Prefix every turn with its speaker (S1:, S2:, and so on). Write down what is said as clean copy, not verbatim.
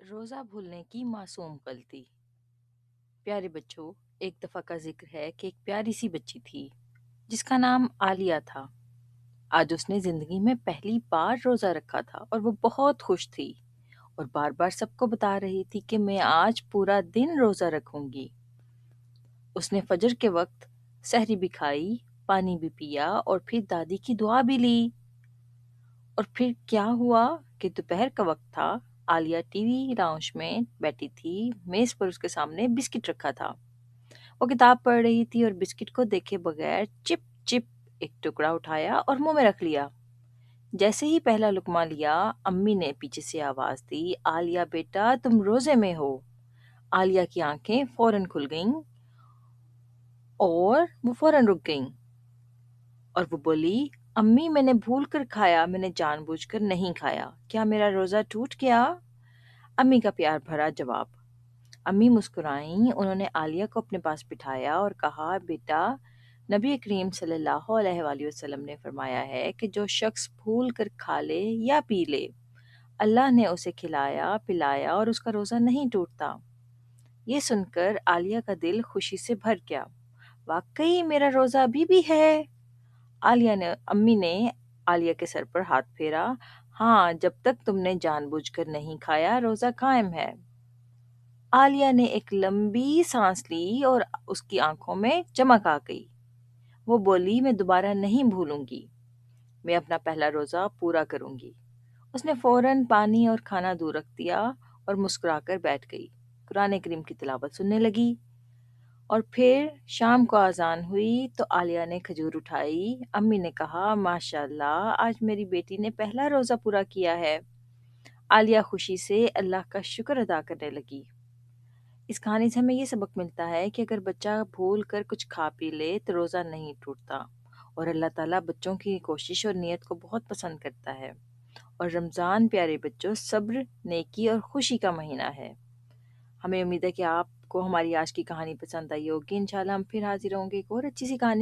S1: रोज़ा भूलने की मासूम गलती। प्यारे बच्चों, एक दफ़ा का जिक्र है कि एक प्यारी सी बच्ची थी जिसका नाम आलिया था। आज उसने ज़िंदगी में पहली बार रोज़ा रखा था और वो बहुत खुश थी और बार बार सबको बता रही थी कि मैं आज पूरा दिन रोज़ा रखूंगी। उसने फजर के वक्त सहरी भी खाई, पानी भी पिया और फिर दादी की दुआ भी ली। और फिर क्या हुआ कि दोपहर का वक्त था। आलिया टीवी लाउंज में बैठी थी। मेज पर उसके सामने बिस्किट रखा था। वो किताब पढ़ रही थी और बिस्किट को देखे बगैर चिप चिप एक टुकड़ा उठाया और मुंह में रख लिया। जैसे ही पहला लुकमा लिया, अम्मी ने पीछे से आवाज दी, आलिया बेटा तुम रोजे में हो। आलिया की आंखें फौरन खुल गईं और वो फौरन रुक गईं और वो बोली, अम्मी मैंने भूल कर खाया, मैंने जानबूझकर नहीं खाया, क्या मेरा रोजा टूट गया? अम्मी का प्यार भरा जवाब। अम्मी मुस्कुराईं, उन्होंने आलिया को अपने पास बिठाया और कहा, बेटा नबी करीम सल्लल्लाहु अलैहि वसल्लम ने फरमाया है कि जो शख्स भूल कर खा ले या पी ले, अल्लाह ने उसे खिलाया पिलाया और उसका रोज़ा नहीं टूटता। ये सुनकर आलिया का दिल खुशी से भर गया। वाकई मेरा रोज़ा अभी भी है। अम्मी ने आलिया के सर पर हाथ फेरा। हाँ, जब तक तुमने जानबूझकर नहीं खाया रोज़ा कायम है। आलिया ने एक लंबी सांस ली और उसकी आंखों में चमक आ गई। वो बोली, मैं दोबारा नहीं भूलूंगी, मैं अपना पहला रोजा पूरा करूंगी। उसने फौरन पानी और खाना दूर रख दिया और मुस्कुराकर बैठ गई। कुरान करीम की तिलावत सुनने लगी। और फिर शाम को अजान हुई तो आलिया ने खजूर उठाई। अम्मी ने कहा, माशाल्लाह आज मेरी बेटी ने पहला रोजा पूरा किया है। आलिया खुशी से अल्लाह का शुक्र अदा करने लगी। इस कहानी से हमें ये सबक मिलता है कि अगर बच्चा भूल कर कुछ खा पी ले तो रोज़ा नहीं टूटता। और अल्लाह ताला बच्चों की कोशिश और नियत को बहुत पसंद करता है। और रमज़ान प्यारे बच्चों सब्र, नेकी और खुशी का महीना है। हमें उम्मीद है कि आपको हमारी आज की कहानी पसंद आई होगी। इंशाल्लाह हम फिर हाजिर होंगे एक और अच्छी सी कहानी